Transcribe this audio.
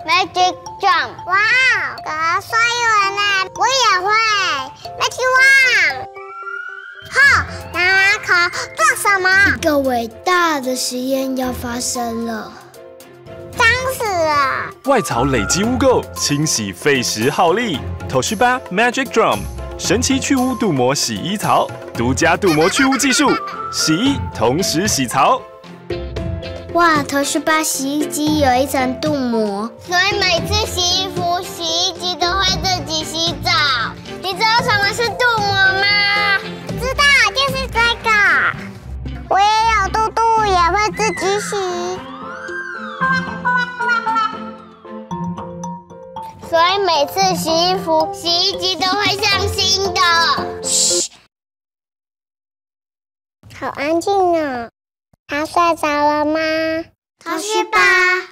Magic Jump。哇，所有人呢，我也会 Magic One。好，那可做什么？一个伟大的实验要发生了。脏死了！外槽累积污垢，清洗费时耗力。TOSHIBA Magic Drum 神奇去污镀膜洗衣槽，独家镀膜去污技术，洗衣同时洗槽。哇，TOSHIBA洗衣机有一层镀膜，所以每次洗衣服，洗衣机都会自己洗澡。你知道什么是镀膜吗？知道，就是这个。我也有肚肚，也会自己洗。所以每次洗衣服，洗衣机都会像新的。嘘，好安静哦。他睡着了吗？TOSHIBA。